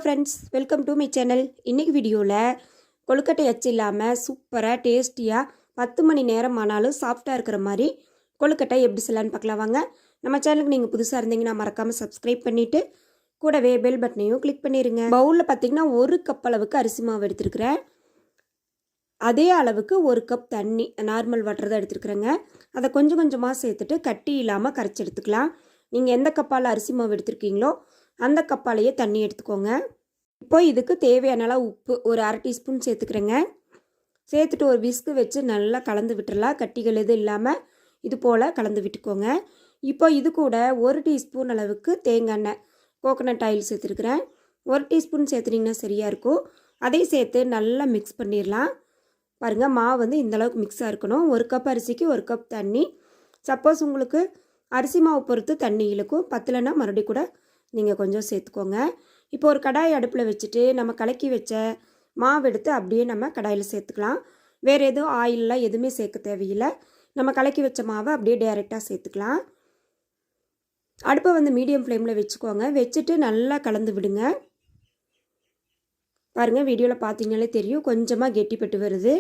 Friends, welcome to my channel. இன்றைக்கி வீடியோவில் கொழுக்கட்டை அச்சு இல்லாமல் சூப்பராக டேஸ்டியாக 10 மணி நேரம் ஆனாலும் சாஃப்டாக இருக்கிற மாதிரி கொழுக்கட்டை எப்படி செய்யலான்னு பார்க்கலாம் வாங்க. நம்ம சேனலுக்கு நீங்கள் புதுசாக இருந்தீங்கன்னா மறக்காமல் சப்ஸ்கிரைப் பண்ணிவிட்டு கூடவே பெல் பட்டனையும் கிளிக் பண்ணிடுங்க. பவுலில் பார்த்திங்கன்னா 1 கப் அளவுக்கு அரிசி மாவு எடுத்துருக்கிறேன். அதே அளவுக்கு 1 கப் தண்ணி நார்மல் வாட்டர் தான் எடுத்துருக்குறேங்க. அதை கொஞ்சம் கொஞ்சமாக சேர்த்துட்டு கட்டி இல்லாமல் கரைச்சி எடுத்துக்கலாம். நீங்கள் எந்த கப்பால் அரிசி மாவு எடுத்துருக்கீங்களோ அந்த கப்பாலேயே தண்ணி எடுத்துக்கோங்க. இப்போ இதுக்கு தேவையான அளவு உப்பு ஒரு 1/2 டீஸ்பூன் சேர்த்துக்கிறேங்க. சேர்த்துட்டு ஒரு விஸ்கு வச்சு நல்லா கலந்து விட்டுறலாம். கட்டிகள் எதுவும் இல்லாமல் இது போல் கலந்து விட்டுக்கோங்க. இப்போ இது கூட 1 டீஸ்பூன் அளவுக்கு தேங்காய் எண்ணெய் கோகோனட் ஆயில் சேர்த்துருக்குறேன். 1 டீஸ்பூன் சேர்த்துனிங்கன்னா சரியாக இருக்கும். அதை சேர்த்து நல்லா மிக்ஸ் பண்ணிடலாம். பாருங்கள், மாவு வந்து இந்தளவுக்கு மிக்ஸாக இருக்கணும். 1 கப் அரிசிக்கு 1 கப் தண்ணி. சப்போஸ் உங்களுக்கு அரிசி மாவு பொறுத்து தண்ணி இழுக்கும், பத்தலைன்னா மறுபடியும் கூட நீங்கள் கொஞ்சம் சேர்த்துக்கோங்க. இப்போ ஒரு கடாய் அடுப்பில் வச்சுட்டு நம்ம கலக்கி வச்ச மாவு எடுத்து அப்படியே நம்ம கடாயில் சேர்த்துக்கலாம். வேறு எதுவும் ஆயிலெலாம் எதுவுமே சேர்க்க தேவையில்லை. நம்ம கலக்கி வச்ச மாவை அப்படியே டைரெக்டாக சேர்த்துக்கலாம். அடுப்பை வந்து மீடியம் ஃப்ளேமில் வச்சுக்கோங்க. வச்சுட்டு நல்லா கலந்து விடுங்க. பாருங்கள், வீடியோவில் பார்த்தீங்கனாலே தெரியும், கொஞ்சமாக கெட்டிப்பட்டு வருது.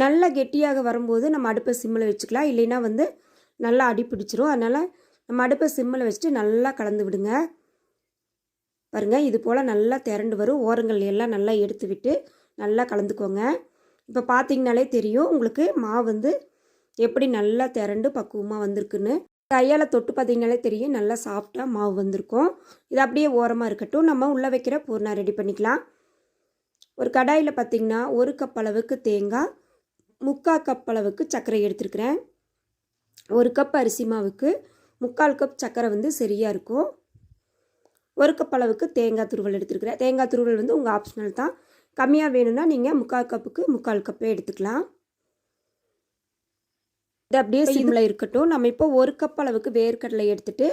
நல்லா கெட்டியாக வரும்போது நம்ம அடுப்பை சிம்மில் வச்சுக்கலாம். இல்லைன்னா வந்து நல்லா அடி பிடிச்சிரும். அதனால் நம்ம அடுப்பை சிம்மில் வச்சுட்டு நல்லா கலந்து விடுங்க. பாருங்கள், இது போல் நல்லா திரண்டு வரும். ஓரங்கள் எல்லாம் நல்லா எடுத்து விட்டு நல்லா கலந்துக்கோங்க. இப்போ பார்த்தீங்கனாலே தெரியும் உங்களுக்கு மாவு வந்து எப்படி நல்லா திரண்டு பக்குவமாக வந்திருக்குன்னு. கையால் தொட்டு பார்த்தீங்கனாலே தெரியும் நல்லா சாஃப்டாக மாவு வந்திருக்கும். இது அப்படியே ஓரமாக இருக்கட்டும். நம்ம உள்ளே வைக்கிற பூர்ணா ரெடி பண்ணிக்கலாம். ஒரு கடாயில் பார்த்திங்கன்னா 1 கப் அளவுக்கு தேங்காய், 3/4 கப் அளவுக்கு சர்க்கரை எடுத்துருக்கிறேன். 1 கப் அரிசி மாவுக்கு 3/4 கப் சர்க்கரை வந்து சரியாக இருக்கும். 1 கப் அளவுக்கு தேங்காய் துருவல் எடுத்துருக்கிறேன். தேங்காய் துருவல் வந்து உங்கள் ஆப்ஷனல் தான். கம்மியாக வேணும்னா நீங்கள் 3/4 கப்புக்கு 3/4 கப்பே எடுத்துக்கலாம். இது அப்படியே சிம்மில் இருக்கட்டும். நம்ம இப்போ 1 கப் அளவுக்கு வேர்க்கடலை எடுத்துகிட்டு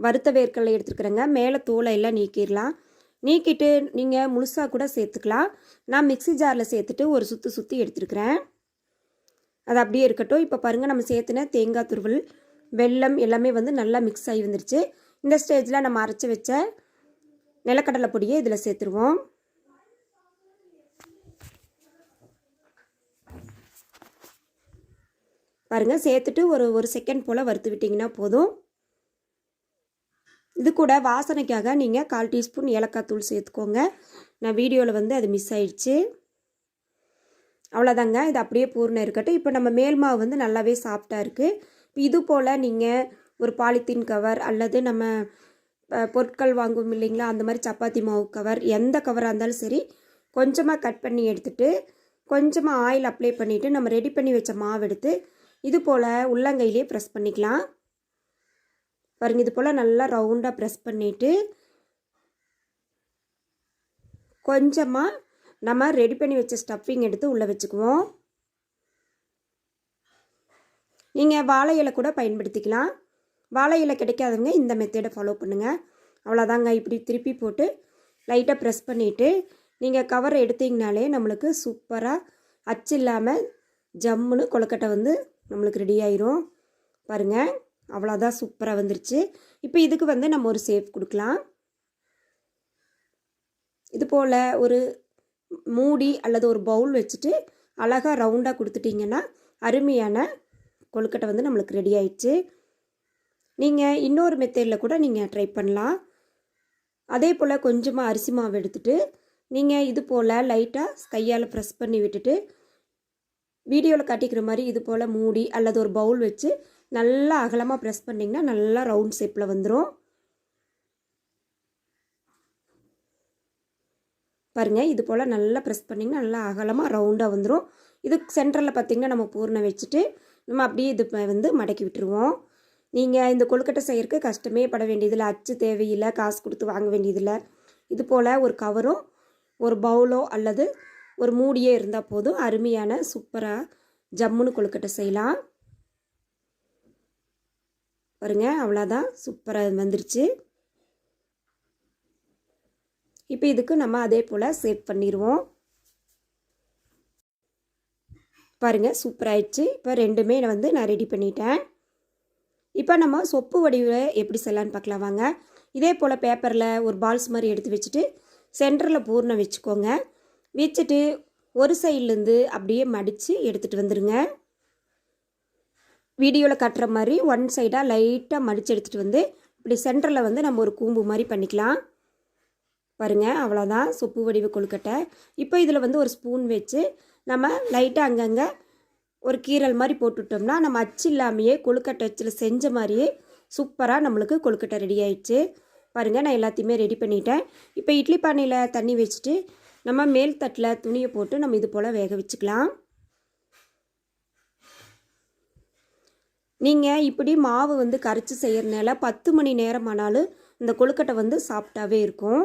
வறுத்த வேர்க்கடலை எடுத்துருக்குறேங்க. மேலே தோலை எல்லாம் நீக்கிடலாம். நீக்கிட்டு நீங்கள் முழுசாக கூட சேர்த்துக்கலாம். நான் மிக்ஸி ஜாரில் சேர்த்துட்டு ஒரு சுற்றி எடுத்துருக்கிறேன். அது அப்படியே இருக்கட்டும். இப்போ பாருங்கள், நம்ம சேர்த்துன தேங்காய் துருவல், வெல்லம் எல்லாமே வந்து நல்லா மிக்ஸ் ஆகி வந்துருச்சு. இந்த ஸ்டேஜில் நம்ம அரைச்சி வச்ச நிலக்கடலை பொடியை இதில் சேர்த்துருவோம். பாருங்கள், சேர்த்துட்டு ஒரு செகண்ட் போல் வறுத்து விட்டிங்கன்னா போதும். இது கூட வாசனைக்காக நீங்கள் 1/4 டீஸ்பூன் ஏலக்காய் தூள் சேர்த்துக்கோங்க. நான் வீடியோவில் வந்து அது மிஸ் ஆயிடுச்சு. அவ்வளோதாங்க, இது அப்படியே பூர்ணம் இருக்கட்டும். இப்போ நம்ம மேல் மாவு வந்து நல்லாவே சாஃப்டாக இருக்குது. இது போல் நீங்கள் ஒரு பாலித்தீன் கவர் அல்லது நம்ம பொருட்கள் வாங்குவோம் இல்லைங்களா, அந்த மாதிரி சப்பாத்தி மாவு கவர், எந்த கவராக இருந்தாலும் சரி, கொஞ்சமாக கட் பண்ணி எடுத்துகிட்டு கொஞ்சமாக ஆயில் அப்ளை பண்ணிவிட்டு நம்ம ரெடி பண்ணி வச்ச மாவு எடுத்து இது போல் உள்ளங்கையிலே ப்ரெஸ் பண்ணிக்கலாம். பாருங்கள், இது போல் நல்லா ரவுண்டாக ப்ரெஸ் பண்ணிவிட்டு கொஞ்சமாக நம்ம ரெடி பண்ணி வச்ச ஸ்டஃபிங் எடுத்து உள்ளே வச்சுக்குவோம். நீங்கள் வாழை இலை கூட பயன்படுத்திக்கலாம். வாழை இலை கிடைக்காதவங்க இந்த மெத்தடை ஃபாலோ பண்ணுங்கள். அவ்வளோதாங்க. இப்படி திருப்பி போட்டு லைட்டாக ப்ரெஸ் பண்ணிவிட்டு நீங்கள் கவரை எடுத்திங்கனாலே நம்மளுக்கு சூப்பராக அச்சு இல்லாமல் ஜம்முன்னு கொழுக்கட்டை வந்து நம்மளுக்கு ரெடி ஆயிரும். பாருங்கள், அவ்வளோதான், சூப்பராக வந்துருச்சு. இப்போ இதுக்கு வந்து நம்ம ஒரு ஷேப் கொடுக்கலாம். இது போல் ஒரு மூடி அல்லது ஒரு பவுல் வச்சுட்டு அழகாக ரவுண்டாக கொடுத்துட்டிங்கன்னா அருமையான கொழுக்கட்டை வந்து நம்மளுக்கு ரெடி ஆயிடுச்சு. நீங்கள் இன்னொரு மெத்தடில் கூட நீங்கள் ட்ரை பண்ணலாம். அதே போல் கொஞ்சமாக அரிசி மாவு எடுத்துகிட்டு நீங்கள் இது போல் லைட்டாக கையால் ப்ரெஸ் பண்ணி விட்டுட்டு வீடியோவில் காட்டிக்கிற மாதிரி இது போல் மூடி அல்லது ஒரு பவுல் வச்சு நல்லா அகலமாக ப்ரெஸ் பண்ணிங்கன்னா நல்லா ரவுண்ட் ஷேப்பில் வந்துடும். பாருங்கள், இது போல் நல்லா ப்ரெஸ் பண்ணிங்கன்னா நல்லா அகலமாக ரவுண்டாக வந்துடும். இது சென்டரில் பார்த்திங்கன்னா நம்ம பூர்ணம் வச்சுட்டு நம்ம அப்படியே இது வந்து மடக்கி விட்டுருவோம். நீங்கள் இந்த கொழுக்கட்டை செய்யறதுக்கு கஷ்டமே பட வேண்டியதில்லை. அச்சு தேவையில்லை, காசு கொடுத்து வாங்க வேண்டியதில்லை. இது போல் ஒரு கவரோ ஒரு பவுலோ அல்லது ஒரு மூடியே இருந்தால் போதும். அருமையான சூப்பராக ஜம்முன்னு கொழுக்கட்டை செய்யலாம். பாருங்கள், அவ்வளோதான், சூப்பராக வந்துருச்சு. இப்போ இதுக்கு நம்ம அதே போல் சேவ் பண்ணிடுவோம். பாருங்கள், சூப்பராகிடுச்சு. இப்போ ரெண்டுமே வந்து நான் ரெடி பண்ணிட்டேன். இப்போ நம்ம சொப்பு வடிவில் எப்படி செய்யலான்னு பார்க்கலாம் வாங்க. இதே போல் பேப்பரில் ஒரு பால்ஸ் மாதிரி எடுத்து வச்சுட்டு சென்டரில் பூர்ணம் வச்சுக்கோங்க. வச்சுட்டு ஒரு சைட்லேருந்து அப்படியே மடித்து எடுத்துகிட்டு வந்துடுங்க. வீடியோவில் கட்டுற மாதிரி ஒன் சைடாக லைட்டாக மடித்து எடுத்துகிட்டு வந்து இப்படி சென்டரில் வந்து நம்ம ஒரு கூம்பு மாதிரி பண்ணிக்கலாம். பாருங்கள், அவ்வளோதான் சொப்பு வடிவ கொழுக்கட்டை. இப்போ இதில் வந்து ஒரு ஸ்பூன் வச்சு நம்ம லைட்டாக அங்கங்கே ஒரு கீரல் மாதிரி போட்டுவிட்டோம்னா நம்ம அச்சு இல்லாமையே கொழுக்கட்டை அச்சில் செஞ்ச மாதிரியே சூப்பராக நம்மளுக்கு கொழுக்கட்டை ரெடி ஆயிடுச்சு. பாருங்கள், நான் எல்லாத்தையுமே ரெடி பண்ணிட்டேன். இப்போ இட்லி பானையில் தண்ணி வச்சுட்டு நம்ம மேல் தட்டில் துணியை போட்டு நம்ம இது போல் வேக வச்சுக்கலாம். நீங்கள் இப்படி மாவு வந்து கரைச்சி செய்கிறதுனால 10 மணி நேரம் ஆனாலும் இந்த கொழுக்கட்டை வந்து சாஃப்டாகவே இருக்கும்.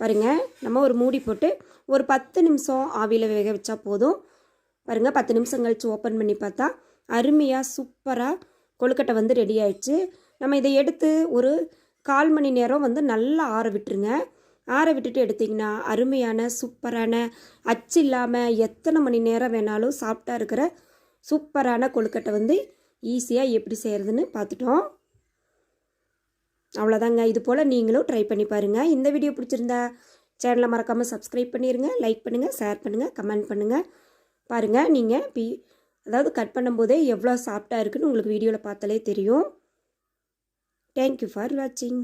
பாருங்கள், நம்ம ஒரு மூடி போட்டு ஒரு 10 நிமிஷம் ஆவியில் வேக வச்சா போதும். பாருங்கள், 10 நிமிஷம் கழித்து ஓப்பன் பண்ணி பார்த்தா அருமையாக சூப்பராக கொழுக்கட்டை வந்து ரெடி ஆயிடுச்சு. நம்ம இதை எடுத்து ஒரு 1/4 மணி நேரம் வந்து நல்லா ஆற விட்டுருங்க. ஆற விட்டுட்டு எடுத்திங்கன்னா அருமையான சூப்பரான அச்சு இல்லாமல் எத்தனை மணி நேரம் வேணாலும் சாஃப்டாக இருக்கிற சூப்பரான கொழுக்கட்டை வந்து ஈஸியாக எப்படி செய்கிறதுன்னு பார்த்துட்டோம். அவ்வளோதாங்க. இது போல் நீங்களும் ட்ரை பண்ணி பாருங்கள். இந்த வீடியோ பிடிச்சிருந்தா சேனலை மறக்காமல் சப்ஸ்கிரைப் பண்ணிடுங்க, லைக் பண்ணுங்கள், ஷேர் பண்ணுங்கள், கமெண்ட் பண்ணுங்கள். பாருங்கள், நீங்கள் அதாவது கட் பண்ணும்போதே எவ்வளோ சாஃப்டாக இருக்குன்னு உங்களுக்கு வீடியோவில் பார்த்தாலே தெரியும். தேங்க்யூ ஃபார் வாட்சிங்.